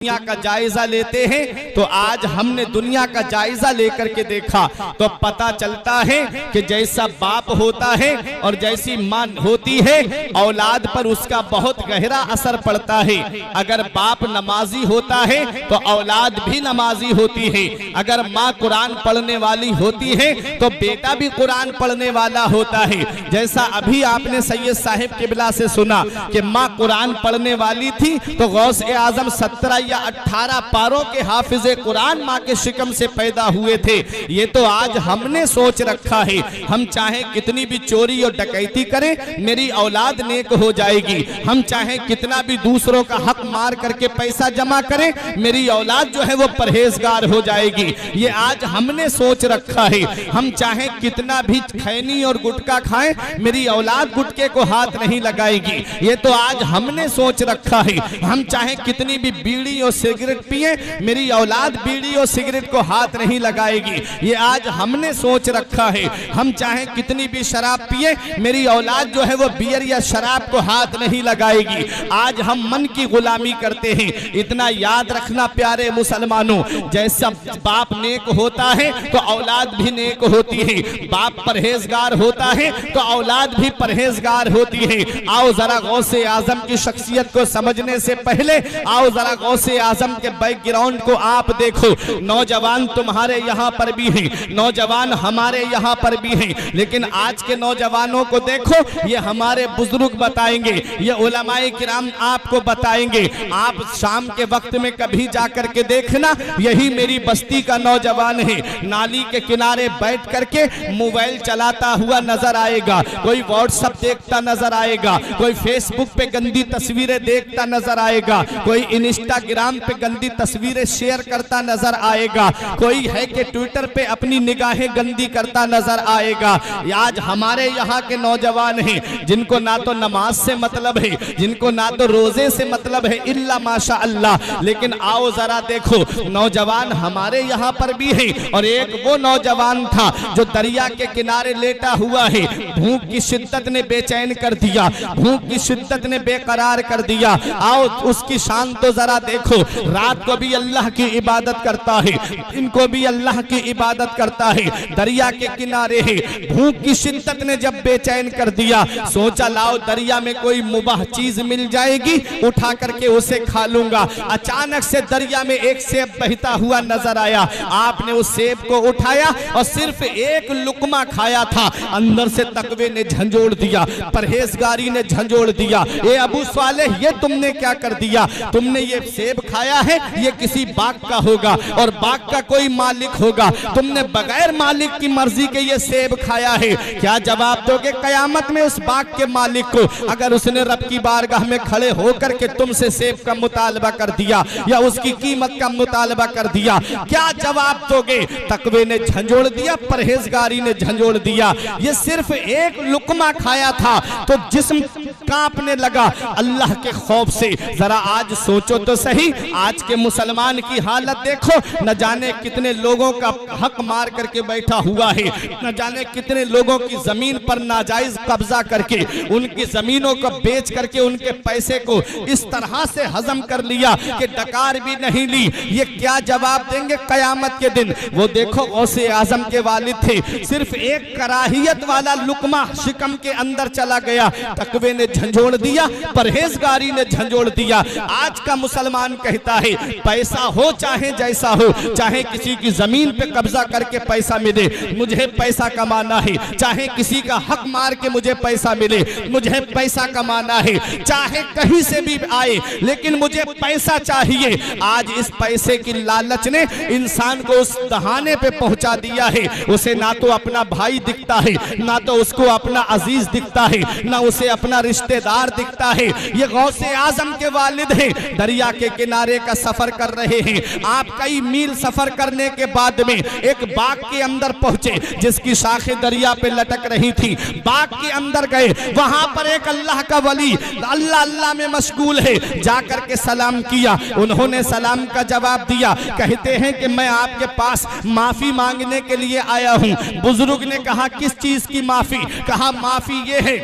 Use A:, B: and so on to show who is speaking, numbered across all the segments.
A: दुनिया का जायजा लेते हैं तो आज हमने दुनिया का जायजा लेकर के देखा तो पता चलता है कि जैसा बाप होता है और जैसी मां होती है औलाद पर उसका बहुत गहरा असर पड़ता है। अगर बाप नमाजी होता है तो औलाद भी नमाजी होती है। अगर मां कुरान पढ़ने वाली होती है तो बेटा भी कुरान पढ़ने वाला होता है। जैसा अभी आपने सैयद साहिब किबला से सुना कि मां कुरान पढ़ने वाली थी तो गौस ए आजम 17 या 18 पारों के हाफिजे कुरान माँ के शिकम से पैदा हुए थे। ये तो आज हमने सोच रखा है हम चाहे कितनी भी चोरी और डकैती करें मेरी औलाद नेक हो जाएगी, हम चाहे कितना भी दूसरों का हक मार करके पैसा जमा करें मेरी औलाद जो है वो परहेजगार हो जाएगी। ये आज हमने सोच रखा है। हम चाहे कितना भी खैनी और गुटखा खाएं मेरी औलाद गुटके को हाथ नहीं लगाएगी। ये तो आज हमने सोच रखा है। हम चाहे कितनी भी बीड़ी और सिगरेट पिए मेरी औलाद बीड़ी और सिगरेट को हाथ नहीं लगाएगी। ये आज हमने सोच रखा है। हम चाहे कितनी भी शराब पिए मेरी औलाद जो है वो बियर या शराब को हाथ नहीं लगाएगी। आज हम मन की गुलामी करते हैं। इतना याद रखना प्यारे मुसलमानों, जैसा बाप नेक होता है तो औलाद भी नेक होती है। बाप परहेजगार होता है तो औलाद भी परहेजगार होती है। आओ जरा गौसे आजम की शख्सियत को समझने से पहले आओ जरा गौसे आजम के बैकग्राउंड को आप देखो। नौजवान तुम्हारे यहाँ पर भी हैं, नौजवान हमारे यहाँ पर भी हैं, लेकिन आज के नौजवानों को देखो ये हमारे बुजुर्ग बताएंगे, ये उलमाए किराम आपको बताएंगे। आप शाम के वक्त में कभी जाकर के देखना यही मेरी बस्ती का नौजवान है नाली के किनारे बैठ करके मोबाइल चलाता हुआ नजर आएगा, कोई व्हाट्सएप देखता नजर आएगा, कोई फेसबुक पे गंदी तस्वीरें देखता नजर आएगा, कोई इंस्टाग्राम पे गंदी तस्वीरें शेयर करता नजर आएगा, कोई है कि ट्विटर पे अपनी निगाहें गंदी करता नजर आएगा। आज हमारे यहाँ के नौजवान हैं जिनको ना तो नमाज से मतलब है, जिनको ना तो रोजे से मतलब है इल्ला माशा अल्लाह। लेकिन आओ जरा देखो नौजवान हमारे यहाँ पर भी है और एक वो नौजवान था जो दरिया के किनारे लेटा हुआ है। भूख की शिद्दत ने बेचैन कर दिया, भूख की शिद्दत ने बेकरार कर दिया। आओ उसकी शान तो जरा देखो, रात को भी अल्लाह की इबादत करता है, इनको भी अल्लाह की इबादत करता है, दरिया के किनारे है। भूख की शिद्दत ने जब बेचैन कर दिया सोचा लाओ दरिया में कोई मुबाह चीज मिल जाएगी उठा करके उसे खा लूंगा। अचानक से दरिया में एक सेब बहता हुआ नजर आया। आपने उस सेब को उठाया और सिर्फ एक लुकमा खाया था, अंदर से तकवे ने झंझोड़ दिया, परहेजगारी ने झंझोड़ दिया। ए अबू सालेह ये तुमने क्या कर दिया? तुमने ये सेब खाया है ये किसी बाग का होगा और बाग का कोई मालिक होगा, तुमने बगैर मालिक की मर्जी के ये सेब खाया है। क्या जवाब दोगे कयामत में उस बाग के मालिक को अगर उसने रब की बारगाह में खड़े होकर के तुमसे सेब का मुतालबा कर दिया या उसकी कीमत का मुतालबा कर दिया? क्या जवाब दोगे? तकवे ने झंझोड़ दिया, परहेजगारी ने झंझोड़ दिया। ये सिर्फ एक लुकमा खाया था तो जिस्म कांपने लगा अल्लाह के खौफ से। जरा आज सोचो तो सही, आज के मुसलमान की हालत देखो, न जाने कितने लोगों का हक मार करके बैठा हुआ है, न जाने कितने लोगों की जमीन पर नाजायज कब्जा करके उनकी जमीनों को बेच करके उनके पैसे को इस तरह से हजम कर लिया कि डकार भी नहीं ली। ये क्या जवाब देंगे कयामत के दिन? वो देखो गौसे आजम के वालिद थे, सिर्फ एक कराहियत वाला लुकमा शिकम के अंदर चला गया, तकवे ने झंझोड़ दिया, परहेजगारी ने झंझोड़ दिया। आज का मुसलमान कहता है पैसा हो चाहे जैसा हो, चाहे किसी की जमीन पे कब्जा करके पैसा मिले मुझे पैसा कमाना है, चाहे किसी का हक मार के मुझे पैसा मिले मुझे पैसा कमाना है, चाहे कहीं से भी आए लेकिन मुझे पैसा चाहिए। आज इस पैसे की लालच ने इंसान को उस दहाने पे पहुंचा दिया है, उसे ना तो अपना भाई दिखता है, ना तो उसको अपना अजीज दिखता है, ना उसे अपना रिश्तेदार दिखता है। ये गौसे आजम के वालिद हैं, दरिया के किनारे का सफर कर रहे हैं। आप कई मील सफर करने के बाद में एक बाग के अंदर पहुंचे जिसकी शाखें दरिया पे लटक रही थी। बाग के अंदर गए, वहां पर एक अल्लाह का वली अल्लाह अल्लाह में मशगूल है, जाकर के सलाम किया। उन्होंने सलाम का जवाब दिया, कहते हैं कि मैं आपके पास माफी मांगने के लिए आया हूं। बुजुर्ग ने कहा किस चीज की माफी? कहा माफी ये है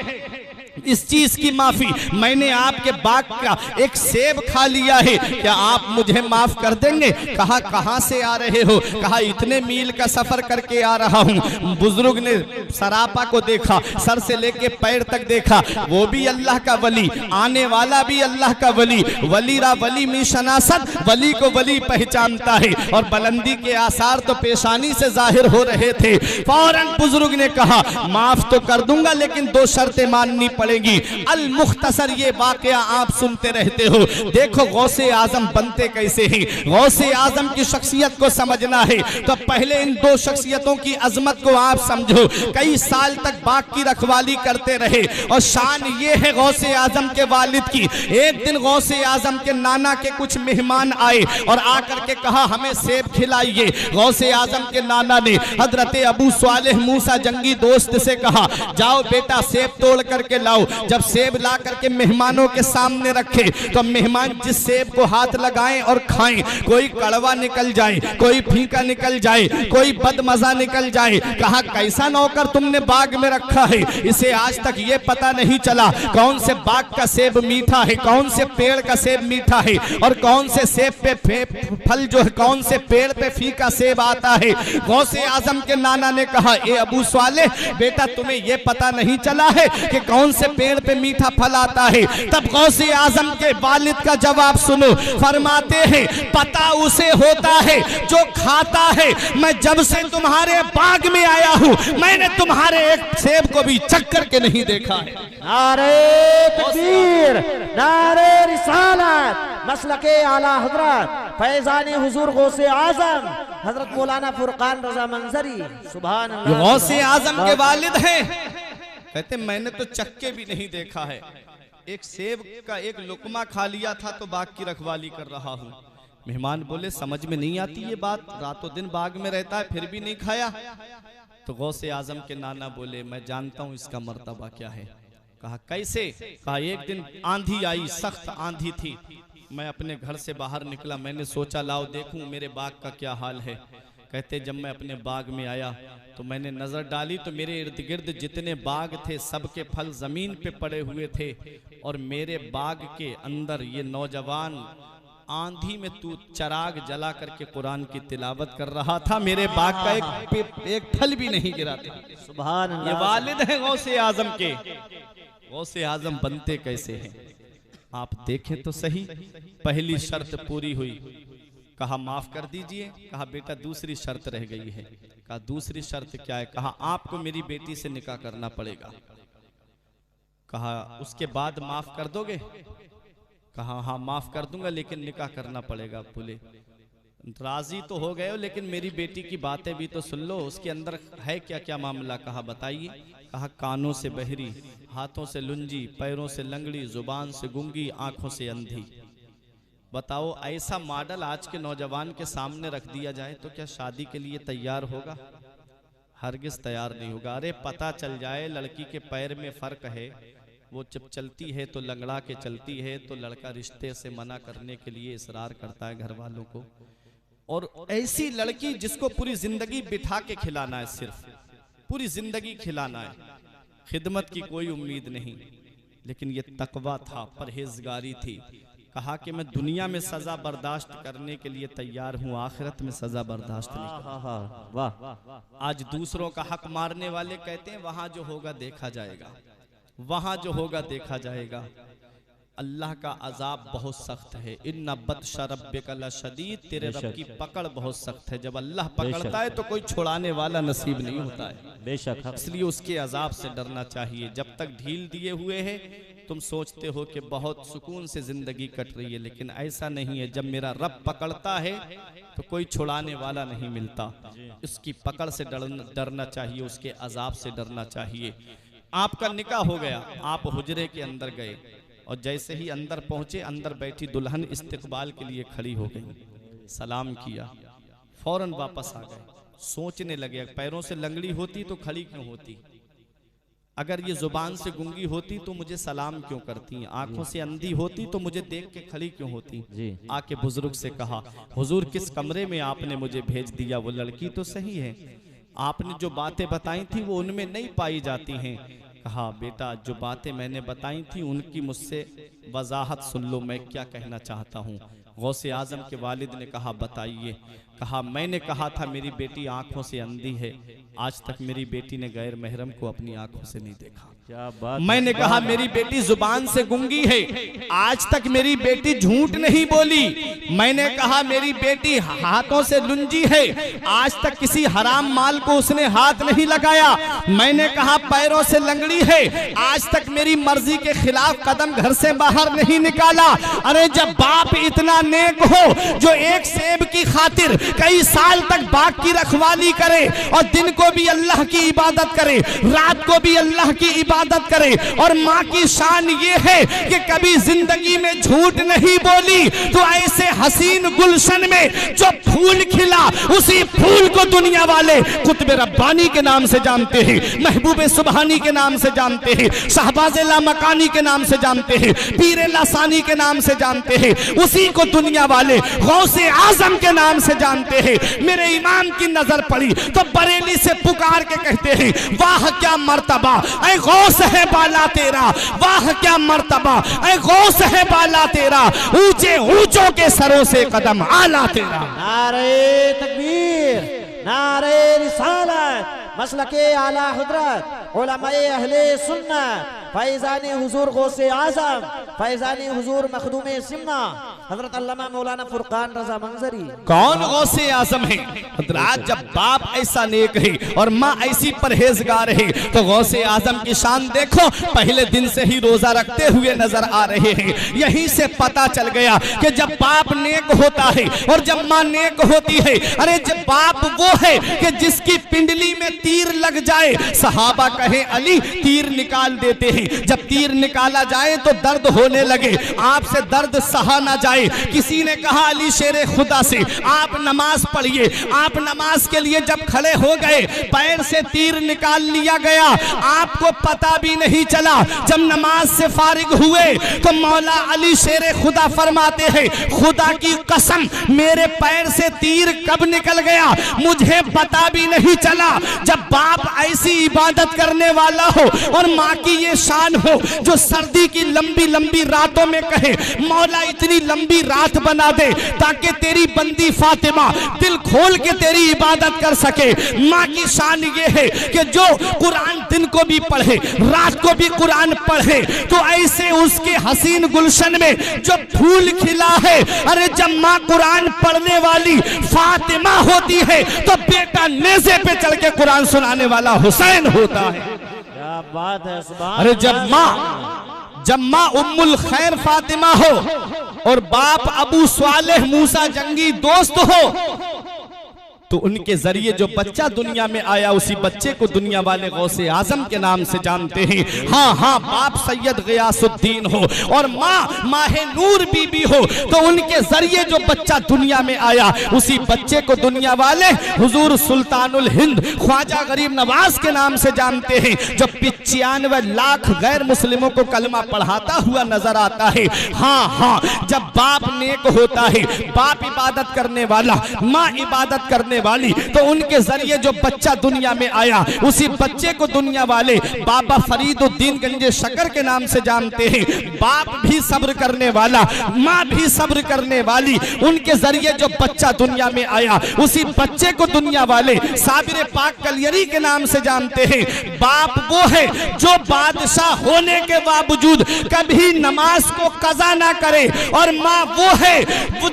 A: इस चीज की माफी, मैंने आपके बाग का एक सेब खा लिया है, क्या आप मुझे माफ कर देंगे? कहा कहां से आ रहे हो? कहा इतने मील का सफर करके आ रहा हूं। बुजुर्ग ने सरापा को देखा, सर से लेके पैर तक देखा, वो भी अल्लाह का वली, आने वाला भी अल्लाह का वली, वलीरा वली में शनासत, वली को वली पहचानता है, और बुलंदी के आसार तो पेशानी से जाहिर हो रहे थे। फौरन बुजुर्ग ने कहा माफ तो कर दूंगा लेकिन दो शर्तें माननी पड़ेगी। अल मुख्तसर ये वाकया आप सुनते रहते हो, देखो गौसे आजम बनते कैसे हैं। गौसे आजम की शख्सियत को समझना है तो पहले इन दो शख्सियतों की अजमत को आप समझो। कई साल तक बाग की रखवाली करते रहे, और शान ये है गौसे आजम के वालिद की। एक दिन गौसे आजम के नाना के कुछ मेहमान आए और आकर के कहा हमें सेब खिलाइए। गौसे आजम के नाना ने हजरत अबू सालेह मूसा जंगी दोस्त से कहा जाओ बेटा सेब तोड़ करके लाओ। जब सेब ला करके मेहमानों के सामने रखे तो मेहमान जिस सेब को हाथ लगाएं और खाएं, कोई कड़वा निकल जाए, कोई फीका निकल जाए, कोई बदमजा निकल जाए। कहा कैसा नौकर तुमने बाग में रखा है, इसे आज तक ये पता नहीं चला कौन से बाग का सेब मीठा है, कौन से पेड़ का सेब मीठा है, और कौन से सेब पे फल जो है, कौन से पेड़ पे फीका सेब आता है। गौसे आजम के नाना ने कहा ए अबू सालेह बेटा तुम्हें ये पता नहीं चला है कि कौन से पेड़ पे मीठा फल आता है? तब गौसे आजम के वालिद का जवाब सुनो, फरमाते हैं पता उसे होता है जो खाता है। मैं जब से तुम्हारे बाग में आया हूं मैंने तुम्हारे एक सेब को भी चक्कर के नहीं देखा है।
B: नारे तकबीर, नारे रिसालत, मसलके आला हजरत फैजान हुजूर गौसे आजम हजरत मौलाना फुरकान रजा मंजरी सुभान अल्लाह।
A: गौसे आजम के वालिद हैं, कहते मैंने तो चक्के भी नहीं देखा है, एक सेब का एक लुकमा खा लिया था तो बाग की रखवाली कर रहा हूँ। मेहमान बोले समझ में नहीं आती ये बात, रातों दिन बाग में रहता है फिर भी नहीं खाया। तो गौसे आजम के नाना बोले मैं जानता हूँ इसका मर्तबा क्या है। कहा कैसे? कहा एक दिन आंधी आई, सख्त आंधी थी, मैं अपने घर से बाहर निकला, मैंने सोचा लाओ देखूं मेरे बाग का क्या हाल है। कहते जब मैं अपने बाग में आया तो मैंने नजर डाली तो मेरे इर्द गिर्द जितने बाग थे सबके फल जमीन पे पड़े हुए थे, और मेरे बाग के अंदर ये नौजवान आंधी में तू चराग जला करके कुरान की तिलावत कर रहा था, मेरे बाग का एक फल भी नहीं गिरा था।
B: सुभान अल्लाह।
A: ये वालिद हैं गौसे आजम के। गौसे आजम बनते कैसे हैं आप देखें तो सही। पहली शर्त पूरी हुई, कहा माफ कर दीजिए। कहा बेटा दूसरी शर्त रह गई है। कहा दूसरी शर्त क्या है? कहा आपको मेरी बेटी से निकाह करना पड़ेगा। कहा उसके बाद माफ कर दोगे? कहा हाँ माफ कर दूंगा लेकिन निकाह करना पड़ेगा। बोले राजी तो हो गए हो लेकिन मेरी बेटी की बातें भी तो सुन लो, उसके अंदर है क्या क्या मामला? कहा बताइए। कहा कानों से बहरी, हाथों से लुंजी, पैरों से लंगड़ी, जुबान से गूंगी, आंखों से अंधी। बताओ ऐसा मॉडल आज के नौजवान के सामने रख दिया जाए तो क्या शादी के लिए तैयार होगा? हरगिज तैयार नहीं होगा। अरे पता चल जाए लड़की के पैर में फर्क है, वो जब चलती है तो लंगड़ा के चलती है, तो लड़का रिश्ते से मना करने के लिए इसरार करता है घर वालों को। और ऐसी लड़की जिसको पूरी जिंदगी बिठा के खिलाना है, सिर्फ पूरी जिंदगी खिलाना है, खिदमत की कोई उम्मीद नहीं। लेकिन ये तकवा था, परहेजगारी थी। कहा कि मैं दुनिया में सजा बर्दाश्त करने के लिए तैयार हूँ, आखिरत में सजा बर्दाश्त नहीं। वाह। आज दूसरों का हक मारने वाले कहते हैं वहां जो होगा देखा जाएगा, वहां जो होगा देखा जाएगा। अल्लाह का अजाब बहुत सख्त है। इन्ना बत्श रब्बिका लशदीद, तेरे रब की पकड़ बहुत सख्त है। जब अल्लाह पकड़ता है तो कोई छुड़ाने वाला नसीब नहीं होता है।
B: बेशक,
A: इसलिए उसके अजाब से डरना चाहिए। जब तक ढील दिए हुए है तुम सोचते हो कि बहुत सुकून से जिंदगी कट रही है, लेकिन ऐसा नहीं है। जब मेरा रब पकड़ता है तो कोई छुड़ाने वाला नहीं मिलता। उसकी पकड़ से डरना चाहिए, उसके अजाब से डरना चाहिए। आपका निकाह हो गया, आप हुजरे के अंदर गए और जैसे ही अंदर पहुंचे, अंदर बैठी दुल्हन इस्तकबाल के लिए खड़ी हो गई, सलाम किया, फौरन वापस आ गए। सोचने लगे पैरों से लंगड़ी होती तो खड़ी क्यों होती, अगर ये जुबान से गूंगी होती तो मुझे सलाम क्यों करती, आंखों से अंधी होती तो मुझे देख के खड़ी क्यों होती। आके बुजुर्ग से कहा हुजूर किस कमरे में आपने मुझे भेज दिया? वो लड़की तो सही है, आपने जो बातें बताई थी वो उनमें नहीं पाई जाती हैं। कहा बेटा जो बातें मैंने बताई थी उनकी मुझसे वजाहत सुन लो, मैं क्या कहना चाहता हूँ। गौसे आजम के वालिद ने कहा बताइए। कहा मैंने कहा था मेरी बेटी आंखों से अंधी है, आज तक मेरी बेटी ने गैर महरम को अपनी आंखों से नहीं देखा।
B: क्या बात।
A: मैंने कहा मेरी बेटी जुबान से गूंगी है, आज तक मेरी बेटी झूठ नहीं बोली। मैंने कहा मेरी बेटी हाथों से लुंजी है, आज तक किसी हराम माल को उसने हाथ नहीं लगाया। मैंने कहा पैरों से लंगड़ी है, आज तक मेरी मर्जी के खिलाफ कदम घर से बाहर नहीं निकाला। अरे जब बाप इतना नेक हो जो एक सेब की खातिर कई साल तक बाग की रखवाली करे और दिन को भी अल्लाह की इबादत करे, रात को भी अल्लाह की इबादत करे, और माँ की शान ये है कि कभी जिंदगी में झूठ नहीं बोली, तो ऐसे हसीन गुलशन में जो फूल खिला उसी फूल को दुनिया वाले कुतुब रब्बानी के नाम से जानते हैं, महबूब सुबहानी के नाम से जानते हैं, शहबाज लामकानी के नाम से जानते हैं, पीर लासानी के नाम से जानते हैं, उसी को दुनिया वाले गौसे आजम के नाम से जानते हैं। मेरे इमाम की नजर पड़ी तो बरेली से पुकार के कहते हैं वाह क्या मर्तबा ऐ गौस है बाला तेरा, वाह क्या मर्तबा ऐ गौस है बाला तेरा, ऊंचे ऊंचों के सरों से कदम आला तेरा।
B: नारे तकबीर, नारे रिसालत, मसलके आला हजरत, उलमाए अहले सुन्नत, फैज़ाने हुजूर गौसे आज़म, फैज़ाने हुजूर मखदूमे सिमना, हजरत अल्लामा मौलाना फुरकान रजा मंजरी।
A: कौन गौसे आज़म है? हजरात जब बाप ऐसा नेक है और माँ ऐसी परहेजगार है तो गौसे आज़म की शान देखो, पहले दिन से ही रोजा रखते हुए नजर आ रहे हैं। यहीं से पता चल गया कि जब बाप नेक होता है और जब माँ नेक होती है, अरे जब बाप वो है कि जिसकी पिंडली में तीर लग जाए, सहाबा कहे अली तीर निकाल देते हैं, जब तीर निकाला जाए तो दर्द होने लगे, आपसे दर्द सहा ना जाए। किसी ने कहा अली शेरे खुदा से आप नमाज पढ़िए, आप नमाज के लिए जब खड़े हो गए पैर से तीर निकाल लिया गया, आपको पता भी नहीं चला। जब नमाज से फारिग हुए तो मौला अली शेरे खुदा फरमाते हैं खुदा की कसम मेरे पैर से तीर कब निकल गया मुझे पता भी नहीं चला। जब बाप ऐसी इबादत करने वाला हो और माँ की ये शान हो जो सर्दी की लंबी लंबी रातों में कहे मौला इतनी लंबी रात बना दे ताकि तेरी बंदी फातिमा दिल खोल के तेरी इबादत कर सके। माँ की शान ये है कि जो कुरान दिन को भी पढ़े रात को भी कुरान पढ़े, तो ऐसे उसके हसीन गुलशन में जो फूल खिला है। अरे जब माँ कुरान पढ़ने वाली फातिमा होती है तो बेटा नेज़े पे चढ़ के कुरान सुनाने वाला हुसैन होता है।
B: क्या बात है, सुभान।
A: अरे जब माँ उम्मुल खैर फातिमा हो और बाप अबू स्वालेह मूसा जंगी दोस्त हो, तो उनके जरिए जो बच्चा दुनिया में आया उसी बच्चे को दुनिया वाले गौसे आजम के नाम से जानते हैं। हाँ हाँ, बाप सैयद गियासुद्दीन हो और माँ माहे नूर बीबी हो, तो उनके जरिए जो बच्चा दुनिया में आया उसी बच्चे को दुनिया वाले हुजूर सुल्तानुल हिंद ख्वाजा गरीब नवाज के नाम से जानते हैं, जो 95 लाख गैर मुस्लिमों को कलमा पढ़ाता हुआ नजर आता है। हाँ हाँ, जब बाप नेक होता है, बाप इबादत करने वाला, माँ इबादत करने वाली, तो उनके जरिए जो बच्चा दुनिया में आया उसी बच्चे को दुनिया वाले बाबा फरीदुद्दीन गंजे शकर के नाम से जानते हैं। बाप भी सब्र करने वाला, माँ भी सब्र करने वाली, उनके जरिए जो बच्चा दुनिया में आया उसी बच्चे को दुनिया वाले साबिर पाक कलियरी के नाम से जानते हैं। बाप वो है जो बादशाह होने के बावजूद कभी नमाज को कज़ा ना करे, और माँ वो है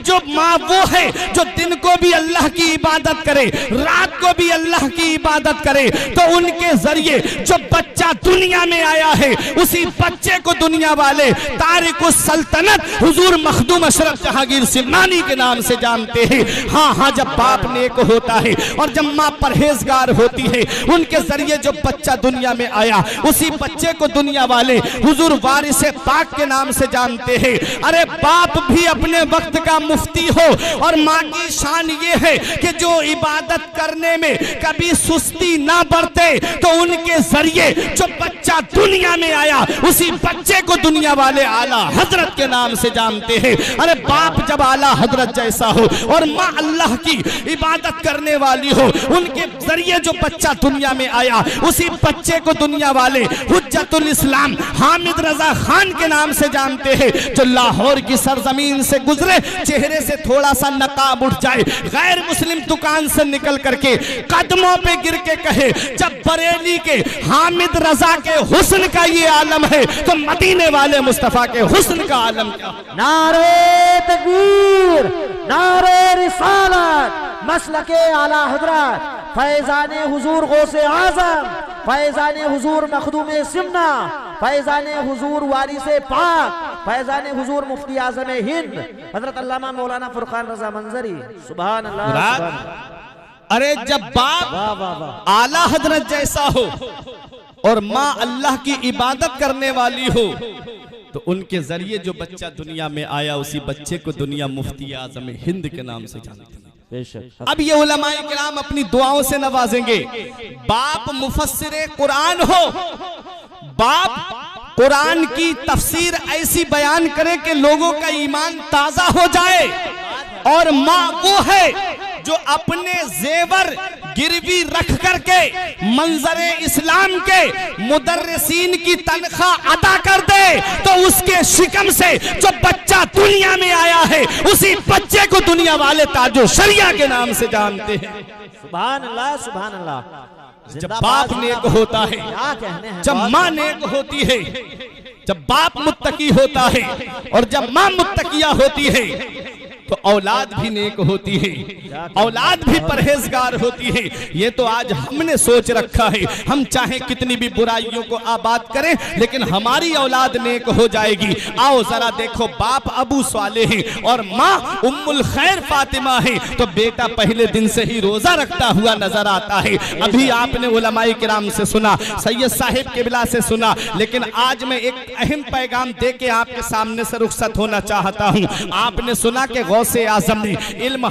A: जो दिन को भी अल्लाह की इबादत करे, रात को भी अल्लाह की इबादत करे। तो उनके जरिए जो बच्चा दुनिया में आया है उसी बच्चे को दुनिया वाले तारिकुस सल्तनत हुजूर मखदूम अशरफ जहांगीर सिमनानी के नाम से जानते हैं। हाँ हाँ, जब बाप नेक होता है और जब माँ परहेजगार होती है, उनके जरिए जो बच्चा दुनिया में आया उसी बच्चे को दुनिया वाले हुजूर वारिस पाक के नाम से जानते हैं। अरे बाप भी अपने वक्त का मुफ्ती हो, और माँ की शान ये है कि जो इबादत करने में कभी सुस्ती ना बरते तो उनके जरिए जो बच्चा दुनिया में आया उसी बच्चे को दुनिया वाले आला हजरत के नाम से जानते हैं। अरे बाप जब आला हजरत जैसा हो और माँ अल्लाह की इबादत करने वाली हो, उनके जरिए जो बच्चा दुनिया में आया उसी बच्चे को दुनिया वाले हुज्जतुल इस्लाम हामिद रजा खान के नाम से जानते हैं, जो लाहौर की सरजमीन से गुजरे, चेहरे से थोड़ा सा नकाब उठ जाए, गैर मुस्लिम दुकान से निकल करके कदमों पे गिर के कहे जब बरेली के हामिद रजा के हुस्न का ये आलम है तो मदीने वाले मुस्तफा के हुस्न का आलम क्या?
B: नारे तकबीर, नारे रिसालत, मसलके आला हजरत फैजाने हुजूर गौसे आजम, फैजाने हुजूर मखदूमे सिमना, फैजाने हुजूर वारिसे पाक, फैजाने हुजूर मुफ्ती आजम हिंद हजरत अल्लामा मौलाना फुरकान रजा मंजरी। सुभान अल्लाह।
A: अरे जब बाप आला हजरत जैसा हो और माँ अल्लाह की इबादत करने वाली हो तो उनके जरिए जो बच्चा दुनिया में आया उसी बच्चे को दुनिया मुफ्ती आजम हिंद के नाम से जानती है। अब ये उलमाए किराम अपनी दुआओं से नवाजेंगे। बाप मुफस्सिरे कुरान हो, बाप कुरान की तफसीर ऐसी बयान करे कि लोगों का ईमान ताजा हो जाए, और माँ वो है जो अपने जेवर गिरवी रख करके मंजरे इस्लाम के मुदर्रिसीन की तनख्वाह अदा कर दे तो उसके शिकम से जो बच्चा दुनिया में आया है उसी बच्चे को दुनिया वाले ताजो शरिया के नाम से जानते हैं।
B: सुभान अल्लाह, सुभान अल्लाह।
A: जब बाप नेक होता है, जब माँ नेक होती है, जब बाप मुत्तकी होता है और जब माँ मुत्तकिया होती है तो औलाद भी नेक होती है, औलाद भी परहेजगार होती है। ये तो आज हमने सोच रखा है, हम चाहे कितनी भी बुराइयों को आबाद करें लेकिन हमारी औलाद नेक हो जाएगी। आओ जरा देखो, बाप अबू स्वाले हैं और माँ उम्मुल खैर फातिमा है, तो बेटा पहले दिन से ही रोजा रखता हुआ नजर आता है। अभी आपने उलमाए किराम से सुना, सैयद साहिब किबला से सुना, लेकिन आज मैं एक अहम पैगाम दे के आपके सामने से रुखसत होना चाहता हूँ। आपने सुना कि गौसे आजम ने इल्म